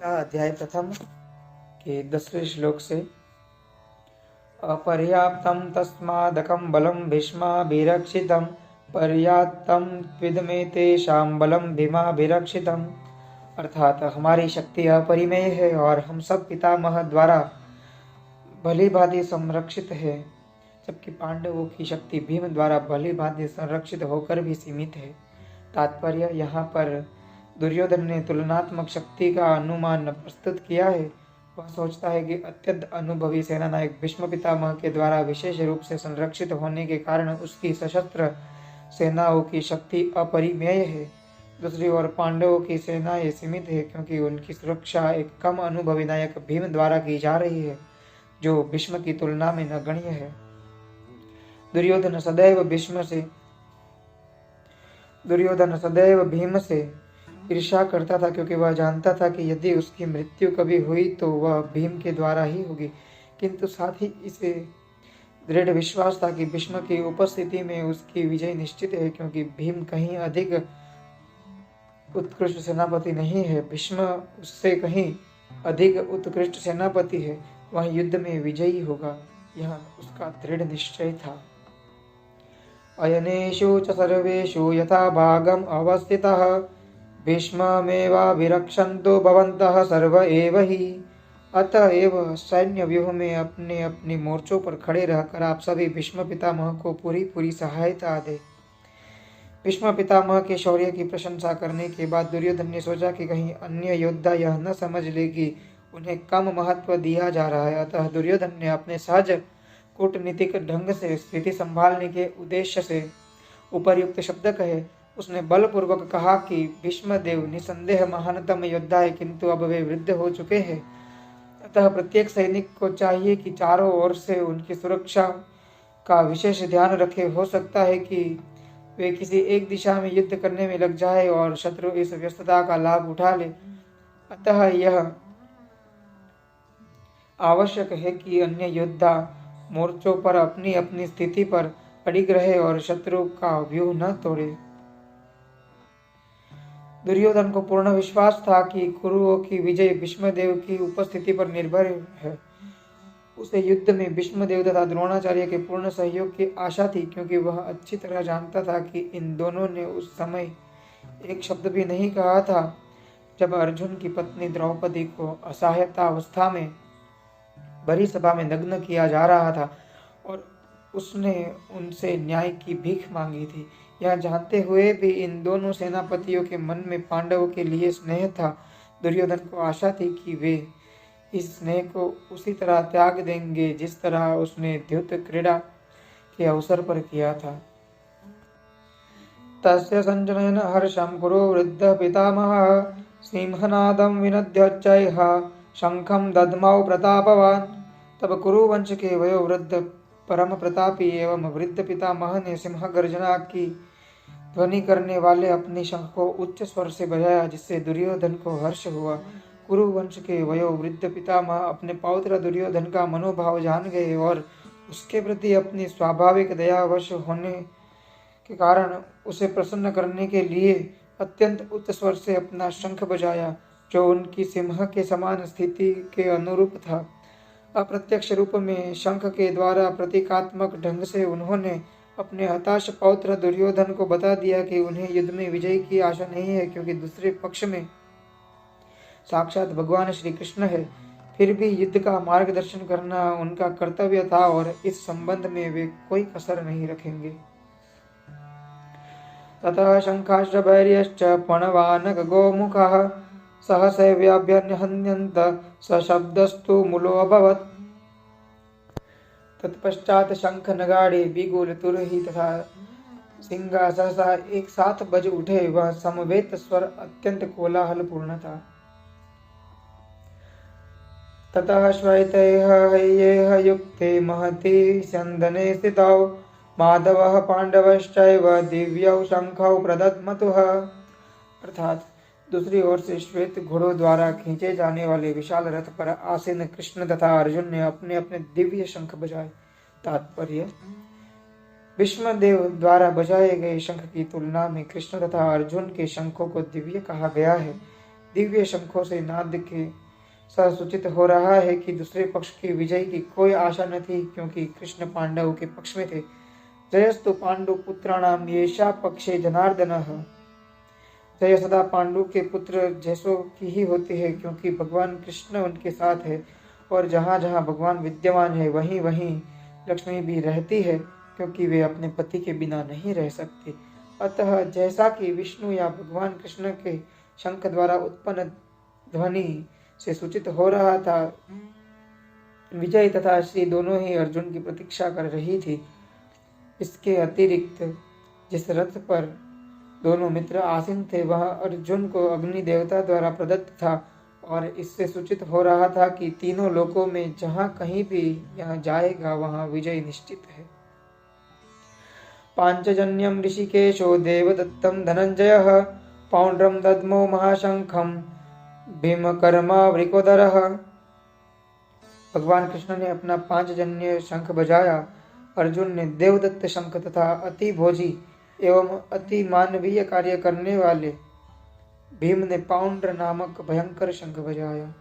अध्याय प्रथम के 10वें श्लोक से अपर्याप्तं तस्मादकं बलं भीष्माभिरक्षितं पर्याप्तं त्विदमेतेषां बलं भीमाभिरक्षितम्। अर्थात हमारी शक्ति अपरिमेय है और हम सब पितामह द्वारा भली भांति संरक्षित है, जबकि पांडवों की शक्ति भीम द्वारा भली भांति संरक्षित होकर भी सीमित है। तात्पर्य, यहाँ पर दुर्योधन ने तुलनात्मक शक्ति का अनुमान प्रस्तुत किया है। वह सोचता है कि अत्यंत अनुभवी सेनानायक भीष्म पितामह के द्वारा विशेष रूप से संरक्षित होने के कारण उसकी सशस्त्र सेनाओं की शक्ति अपरिमेय है। दूसरी ओर पांडवों की सेनाएं सीमित है, क्योंकि उनकी सुरक्षा एक कम अनुभवी नायक भीम द्वारा की जा रही है, जो भीष्म की तुलना में नगण्य है। दुर्योधन सदैव भीम से ईर्ष्या करता था, क्योंकि वह जानता था कि यदि उसकी मृत्यु कभी हुई तो वह भीम के द्वारा ही होगी। किंतु साथ ही इसे दृढ़ विश्वास था कि भीष्म की उपस्थिति में उसकी विजय निश्चित है, क्योंकि भीम कहीं अधिक उत्कृष्ट सेनापति नहीं है। भीष्म उससे कहीं अधिक उत्कृष्ट सेनापति है, वह युद्ध में विजयी होगा, यह उसका दृढ़ निश्चय था। अयनेषु च सर्वेषु यथा भागम अवस्थितः भीष्ममेवाभिरक्षन्तु भवन्तः सर्व एव ही। अतएव सैन्य व्यूह में अपने अपनी मोर्चों पर खड़े रहकर आप सभी भीष्म पितामह को पूरी सहायता दे। भीष्म पितामह के शौर्य की प्रशंसा करने के बाद दुर्योधन ने सोचा कि कहीं अन्य योद्धा यह न समझ ले कि उन्हें कम महत्व दिया जा रहा है। अतः दुर्योधन ने अपने सहज कूटनीतिक ढंग से स्थिति संभालने के उद्देश्य से उपर्युक्त शब्द कहे। उसने बलपूर्वक कहा कि भीष्मदेव निसंदेह महानतम योद्धा है, किंतु अब वे वृद्ध हो चुके हैं। अतः प्रत्येक सैनिक को चाहिए कि चारों ओर से उनकी सुरक्षा का विशेष ध्यान रखे। हो सकता है कि वे किसी एक दिशा में युद्ध करने में लग जाए और शत्रु इस व्यस्तता का लाभ उठा ले। अतः यह आवश्यक है कि अन्य योद्धा मोर्चों पर अपनी अपनी स्थिति पर अडिग रहे और शत्रु का व्यूह न तोड़े। दुर्योधन को पूर्ण विश्वास था कि कुरुओं की विजय भीष्मदेव की उपस्थिति पर निर्भर है। उसे युद्ध में भीष्मदेव तथा द्रोणाचार्य के पूर्ण सहयोग की आशा थी, क्योंकि वह अच्छी तरह जानता था कि इन दोनों ने उस समय एक शब्द भी नहीं कहा था जब अर्जुन की पत्नी द्रौपदी को असहायता अवस्था में भरी सभा में नग्न किया जा रहा था और उसने उनसे न्याय की भीख मांगी थी। यह जानते हुए भी इन दोनों सेनापतियों के मन में पांडवों के लिए स्नेह था। दुर्योधन को आशा थी कि वे इस स्नेह को उसी तरह त्याग देंगे जिस तरह उसने द्युत क्रीड़ा के अवसर पर किया था। तस्य संजनयन हर्षं कुरु वृद्ध पितामहः सिंहनादं विनद्योच्चैः शंखं दद्मौ प्रतापवान। तब कुरुवंश के वयोवृद्ध परम प्रतापी एवं वृद्ध पितामह ने सिंह गर्जना की ध्वनि करने वाले अपने शंख को उच्च स्वर से बजाया, जिससे दुर्योधन को हर्ष हुआ। कुरुवंश के वयोवृद्ध पितामह अपने पौत्र दुर्योधन का मनोभाव जान गए और उसके प्रति अपनी स्वाभाविक दयावश होने के कारण उसे प्रसन्न करने के लिए अत्यंत उच्च स्वर से अपना शंख बजाया, जो उनकी सिंह के समान स्थिति के अनुरूप था। अप्रत्यक्ष रूप में शंख के द्वारा प्रतीकात्मक ढंग से उन्होंने अपने हताश पौत्र दुर्योधन को बता दिया कि उन्हें युद्ध में विजय की आशा नहीं है, क्योंकि दूसरे पक्ष में साक्षात भगवान श्री कृष्ण है। फिर भी युद्ध का मार्गदर्शन करना उनका कर्तव्य था और इस संबंध में वे कोई कसर नहीं रखेंगे। ततः शंखाश्चैर्यश्च पणवानक गोमुखः सहसैव्याभ्यन्यहन्यन्त सशब्दस्तु मूलो अभवत्। तत्पश्चात शंख, नगाड़े, बिगुल, तुरही तथा सिंगा सहसा एक साथ बज उठे। वह समवेत स्वर अत्यंत कोलाहलपूर्ण था। ततः श्वेतैः हैयैः युक्ते महति स्यन्दने स्थितौ माधवः पांडवश्चैव दिव्यौ शंखौ प्रदद्मतुः। अर्थात दूसरी ओर से श्वेत घोड़ों द्वारा खींचे जाने वाले विशाल रथ पर आसीन कृष्ण तथा अर्जुन ने अपने अपने दिव्य शंख बजाए। तात्पर्य, भीष्मदेव द्वारा बजाए गए शंख की तुलना में कृष्ण तथा अर्जुन के शंखों को दिव्य कहा गया है। दिव्य शंखों से नाद के सूचित हो रहा है कि दूसरे पक्ष की विजय की कोई आशा न थी, क्योंकि कृष्ण पांडवों के पक्ष में थे। जयस्तु पांडु पुत्राणाम येषा पक्षे जनार्दनः। जय सदा पांडु के पुत्र जैसों की ही होती है, क्योंकि भगवान कृष्ण उनके साथ है, और जहाँ जहाँ भगवान विद्यमान है वहीं वहीं लक्ष्मी भी रहती है, क्योंकि वे अपने पति के बिना नहीं रह सकती। अतः जैसा कि विष्णु या भगवान कृष्ण के शंख द्वारा उत्पन्न ध्वनि से सूचित हो रहा था, विजय तथा श्री दोनों ही अर्जुन की प्रतीक्षा कर रही थी। इसके अतिरिक्त जिस रथ पर दोनों मित्र आसीन थे वह अर्जुन को अग्नि देवता द्वारा प्रदत्त था, और इससे सूचित हो रहा था कि तीनों लोकों में जहाँ कहीं भी यह जाएगा वहाँ विजय निश्चित है। पांचजन्यम ऋषिकेशो देवदत्तम धनंजय पौंड्रम दद्मो महाशंखम भीमकर्मा वृकोदरः। भगवान कृष्ण ने अपना पांचजन्य शंख बजाया। अर्जुन ने देवदत्त शंख तथा अति भोजी एवं अति मानवीय कार्य करने वाले भीम ने पौंड्र नामक भयंकर शंख बजाया।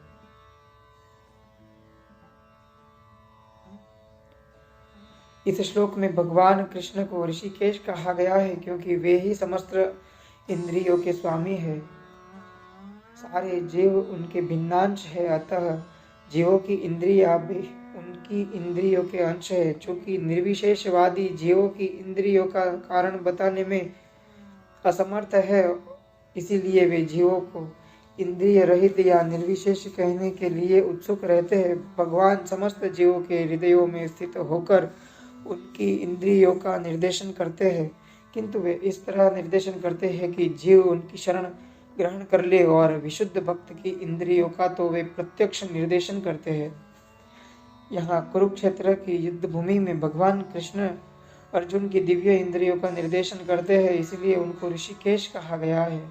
इस श्लोक में भगवान कृष्ण को ऋषिकेश कहा गया है, क्योंकि वे ही समस्त इंद्रियों के स्वामी है। सारे जीव उनके भिन्नांश है, अतः जीवों की इंद्रियां भी उनकी इंद्रियों के अंश है। चूंकि निर्विशेषवादी जीवों की इंद्रियों का कारण बताने में असमर्थ है, इसीलिए वे जीवों को इंद्रिय रहित या निर्विशेष कहने के लिए उत्सुक रहते हैं। भगवान समस्त जीवों के हृदयों में स्थित होकर उनकी इंद्रियों का निर्देशन करते हैं, किंतु वे इस तरह निर्देशन करते हैं कि जीव उनकी शरण ग्रहण कर ले, और विशुद्ध भक्त की इंद्रियों का तो वे प्रत्यक्ष निर्देशन करते हैं। यहाँ कुरुक्षेत्र की युद्ध भूमि में भगवान कृष्ण अर्जुन की दिव्य इंद्रियों का निर्देशन करते हैं, इसलिए उनको ऋषिकेश कहा गया है।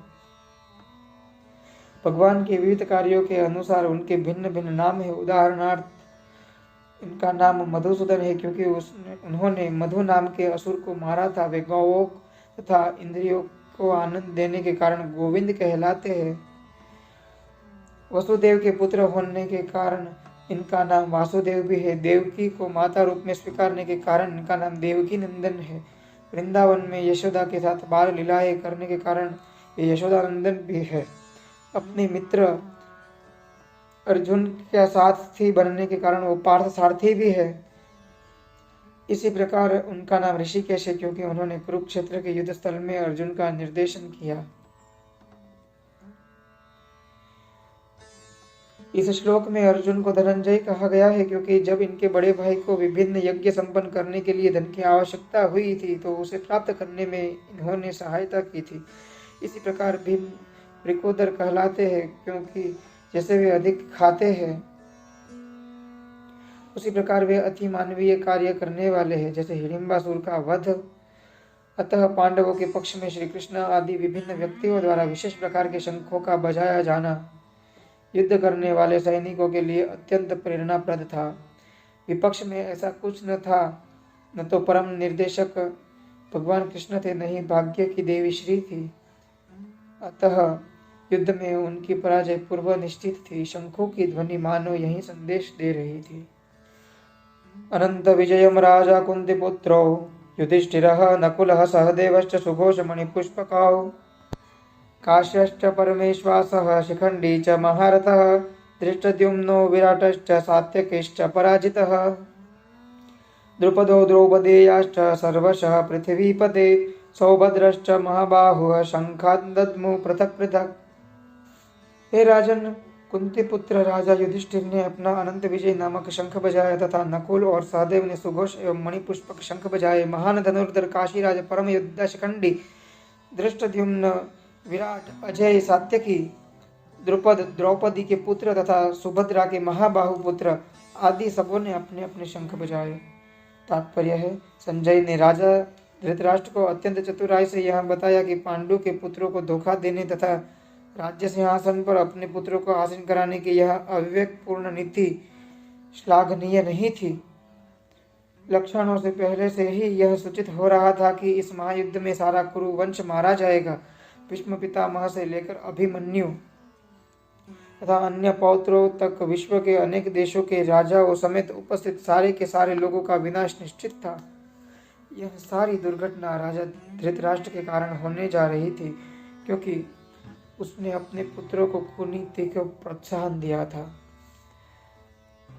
भगवान के विविध कार्यों के अनुसार उनके भिन्न भिन्न नाम है। उदाहरणार्थ इनका नाम मधुसूदन है, क्योंकि उन्होंने मधु नाम के असुर को मारा था। वे गौओं तथा इंद्रियों को आनंद देने के कारण गोविंद कहलाते हैं। वसुदेव के पुत्र होने के कारण इनका नाम वासुदेव भी है। देवकी को माता रूप में स्वीकारने के कारण इनका नाम देवकी नंदन है। वृंदावन में यशोदा के साथ बाल लीलाएं करने के कारण ये यशोदानंदन भी है। अपने मित्र अर्जुन के सारथी बनने के कारण वो पार्थ सारथी भी है। इसी प्रकार उनका नाम ऋषिकेश है, क्योंकि उन्होंने कुरुक्षेत्र के युद्ध स्थल में अर्जुन का निर्देशन किया। इस श्लोक में अर्जुन को धनंजय कहा गया है, क्योंकि जब इनके बड़े भाई को विभिन्न यज्ञ संपन्न करने के लिए धन की आवश्यकता हुई थी तो उसे प्राप्त करने में इन्होंने सहायता की थी। इसी प्रकार भीम वृकोदर कहलाते हैं, क्योंकि जैसे वे अधिक खाते हैं उसी प्रकार वे अति मानवीय कार्य करने वाले हैं, जैसे हिडिंबासुर का वध। अतः पांडवों के पक्ष में श्री कृष्ण आदि विभिन्न व्यक्तियों द्वारा विशेष प्रकार के शंखों का बजाया जाना युद्ध करने वाले सैनिकों के लिए अत्यंत प्रेरणाप्रद था। विपक्ष में ऐसा कुछ न था, न तो परम निर्देशक भगवान कृष्ण थे, न ही भाग्य की देवी श्री थी। अतः युद्ध में उनकी पराजय पूर्व निश्चित थी। शंखों की ध्वनि मानो यही संदेश दे रही थी। अनंत विजयम राजा कुंतीपुत्रो युधिष्ठिरः नकुलः सहदेवश्च सुघोषमणिपुष्पकौ काश्यश्च परमेश्वासः शिखण्डी च महारथः धृष्टद्युम्नो विराटश्च सात्यकिश्च पराजितः द्रुपदो द्रौपदेयाश्च सर्वशः पृथिवीपते सौभद्रश्च महाबाहुः शंखान् दद्मु पृथक् पृथक्। हे राजन, कुंती पुत्र राजा युधिष्ठिर ने अपना अनंत विजय नामक शंख बजाया तथा नकुल और सहदेव ने सुघोष एवं मणिपुष्पक शंख बजाए। महान धनुर्धर काशीराज परम योद्धा शिखंडी धृष्टद्युम्न विराट अजय सात्यकी द्रुपद द्रौपदी के पुत्र तथा सुभद्रा के महाबाहु पुत्र आदि सबों ने अपने अपने शंख बजाए। तात्पर्य है, संजय ने राजा धृतराष्ट्र को अत्यंत चतुराई से यह बताया कि पांडु के पुत्रों को धोखा देने तथा राज्य सिंहासन पर अपने पुत्रों को आसीन कराने की यह अविवेकपूर्ण नीति श्लाघनीय नहीं थी। लक्षणों से पहले से ही यह सूचित हो रहा था कि इस महायुद्ध में सारा कुरु वंश मारा जाएगा। भीष्म पितामह से लेकर अभिमन्यु तथा अन्य पौत्रों तक विश्व के अनेक देशों के राजाओं समेत उपस्थित सारे के सारे लोगों का विनाश निश्चित था। यह सारी दुर्घटना राजा धृतराष्ट्र के कारण होने जा रही थी, क्योंकि उसने अपने पुत्रों को कुनीति को प्रोत्साहन दिया था।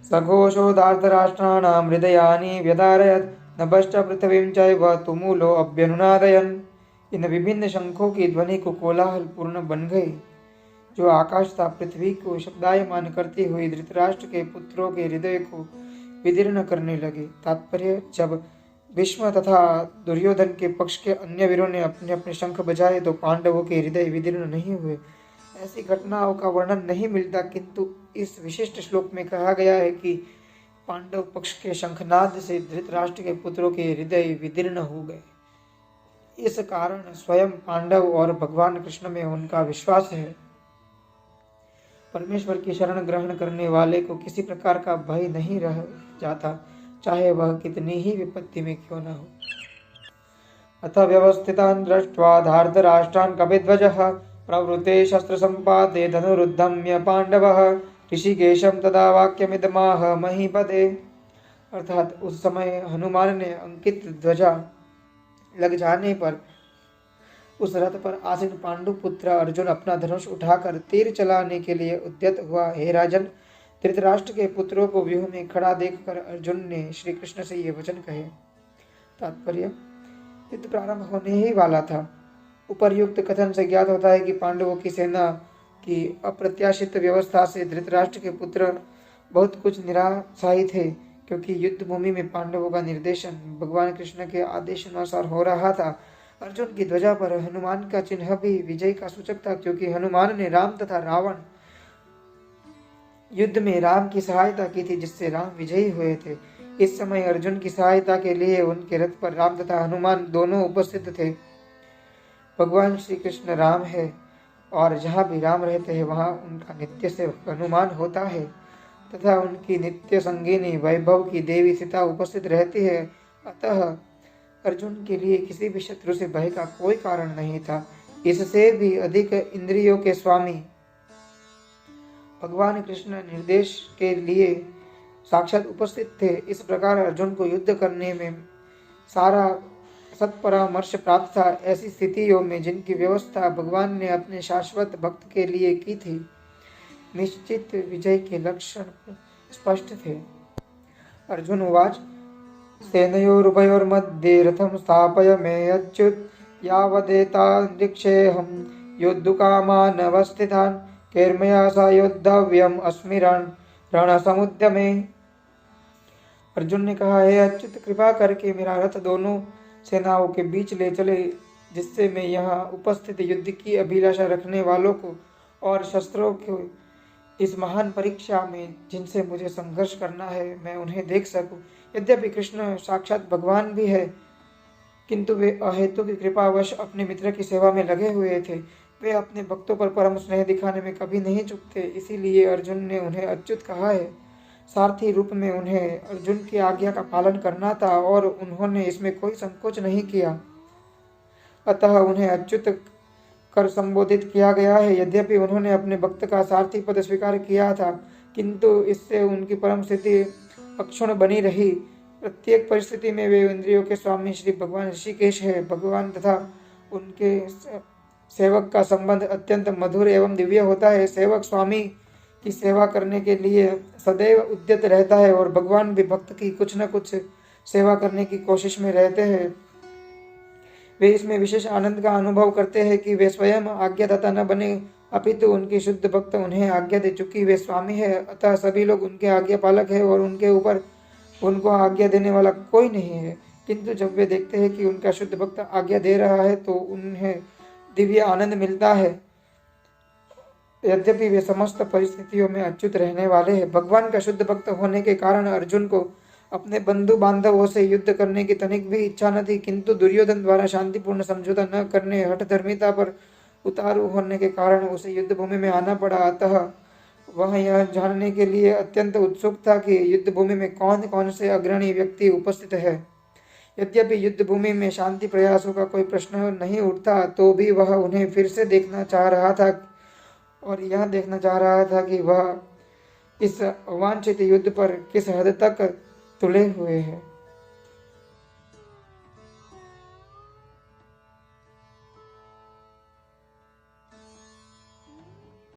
सघोषो धार्तराष्ट्राणां हृदयानि व्यधारयत् नभश्च पृथ्वीं चैव तुमुलो अभ्यनुनादयन्। इन विभिन्न शंखों की ध्वनि को कोलाहल पूर्ण बन गई, जो आकाश था पृथ्वी को शब्दायमान करती हुई धृतराष्ट्र के पुत्रों के हृदय को विदीर्ण करने लगी। तात्पर्य, जब भीष्म तथा दुर्योधन के पक्ष के अन्य वीरों ने अपने अपने शंख बजाए तो पांडवों के हृदय विदीर्ण नहीं हुए। ऐसी घटनाओं का वर्णन नहीं मिलता, किंतु इस विशिष्ट श्लोक में कहा गया है कि पांडव पक्ष के शंखनाद से धृतराष्ट्र के पुत्रों के हृदय विदीर्ण हो गए। इस कारण स्वयं पांडव और भगवान कृष्ण में उनका विश्वास है। परमेश्वर की शरण ग्रहण करने वाले को किसी प्रकार का भय नहीं रह जाता, चाहे वह कितनी ही विपत्ति में क्यों न हो। अथ व्यवस्थितान् दृष्ट्वा धार्तराष्ट्रान् कपिध्वजः प्रवृत्ते शस्त्र संपाते धनुरुद्धम्य पांडवः ऋषिकेशं तदा वाक्यमिदमाह महीपते। अर्थात उस समय हनुमान ने अंकित ध्वजा लग जाने पर उस रथ पर आसीन पांडु पुत्र अर्जुन अपना धनुष उठाकर तीर चलाने के लिए उद्यत हुआ। हे राजन, धृतराष्ट्र के पुत्रों को व्यूह में खड़ा देखकर अर्जुन ने श्री कृष्ण से ये वचन कहे। तात्पर्य, युद्ध प्रारंभ होने ही वाला था। उपर्युक्त कथन से ज्ञात होता है कि पांडवों की सेना की अप्रत्याशित व्यवस्था से धृतराष्ट्र के पुत्र बहुत कुछ निराशायी थे, क्योंकि युद्ध भूमि में पांडवों का निर्देशन भगवान कृष्ण के आदेश अनुसार हो रहा था। अर्जुन की ध्वजा पर हनुमान का चिन्ह भी विजय का सूचक था, क्योंकि हनुमान ने राम तथा रावण युद्ध में राम की सहायता की थी, जिससे राम विजयी हुए थे। इस समय अर्जुन की सहायता के लिए उनके रथ पर राम तथा हनुमान दोनों उपस्थित थे। भगवान श्री कृष्ण राम है, और जहाँ भी राम रहते हैं वहाँ उनका नित्य सेवक हनुमान होता है, तथा उनकी नित्य संगिनी वैभव की देवी सीता उपस्थित रहती है। अतः अर्जुन के लिए किसी भी शत्रु से भय का कोई कारण नहीं था। इससे भी अधिक इंद्रियों के स्वामी भगवान कृष्ण निर्देश के लिए साक्षात उपस्थित थे। इस प्रकार अर्जुन को युद्ध करने में सारा सत्परामर्श प्राप्त था। ऐसी स्थितियों में जिनकी व्यवस्था भगवान ने अपने शाश्वत भक्त के लिए की थी, निश्चित विजय के लक्षण स्पष्ट थे। अर्जुन उवाच, सेनयोरुभयोर्मध्ये रथं स्थापय मे अच्युत यावदेतान्रिक्षेऽहं योद्धुकामानवस्थितान् कैर्मया स योद्धव्यम् अस्मि रणसमुद्यमे। अर्जुन ने कहा, हे अच्युत, कृपा करके मेरा रथ दोनों सेनाओं के बीच ले चले, जिससे मैं यहाँ उपस्थित युद्ध की अभिलाषा रखने वालों को और शस्त्रों को इस महान परीक्षा में जिनसे मुझे संघर्ष करना है, मैं उन्हें देख सकूं। यद्यपि कृष्ण साक्षात भगवान भी है, किंतु वे अहेतु की कृपावश अपने मित्र की सेवा में लगे हुए थे। वे अपने भक्तों पर परम स्नेह दिखाने में कभी नहीं चूकते, इसीलिए अर्जुन ने उन्हें अच्युत कहा है। सारथी रूप में उन्हें अर्जुन की आज्ञा का पालन करना था, और उन्होंने इसमें कोई संकोच नहीं किया। अतः उन्हें अच्युत कर संबोधित किया गया है। यद्यपि उन्होंने अपने भक्त का सारथी पद स्वीकार किया था, किंतु इससे उनकी परम स्थिति अक्षुण्ण बनी रही। प्रत्येक परिस्थिति में वे इंद्रियों के स्वामी श्री भगवान ऋषिकेश है। भगवान तथा उनके सेवक का संबंध अत्यंत मधुर एवं दिव्य होता है। सेवक स्वामी की सेवा करने के लिए सदैव उद्यत रहता है, और भगवान भी भक्त की कुछ न कुछ सेवा करने की कोशिश में रहते हैं। वे इसमें विशेष आनंद का अनुभव करते हैं कि वे स्वयं आज्ञादाता न बने, अपितु उनकी शुद्ध भक्त उन्हें आज्ञा दे चुकी वे स्वामी है। अतः सभी लोग उनके आज्ञा पालक है, और उनके ऊपर उनको आज्ञा देने वाला कोई नहीं है। किंतु जब वे देखते हैं कि उनका शुद्ध भक्त आज्ञा दे रहा है, तो उन्हें दिव्य आनंद मिलता है। यद्यपि वे समस्त परिस्थितियों में अच्युत रहने वाले हैं। भगवान का शुद्ध भक्त होने के कारण अर्जुन को अपने बंधु बांधवों से युद्ध करने की तनिक भी इच्छा न थी, किंतु दुर्योधन द्वारा शांतिपूर्ण समझौता न करने हठधर्मिता पर उतारू होने के कारण उसे युद्ध भूमि में आना पड़ा। अतः वह यह जानने के लिए अत्यंत उत्सुक था कि युद्ध भूमि में कौन कौन से अग्रणी व्यक्ति उपस्थित है। यद्यपि युद्ध भूमि में शांति प्रयासों का कोई प्रश्न नहीं उठता, तो भी वह उन्हें फिर से देखना चाह रहा था, और यह देखना चाह रहा था कि वह इस अवांछित युद्ध पर किस हद तक तुले हुए हैं।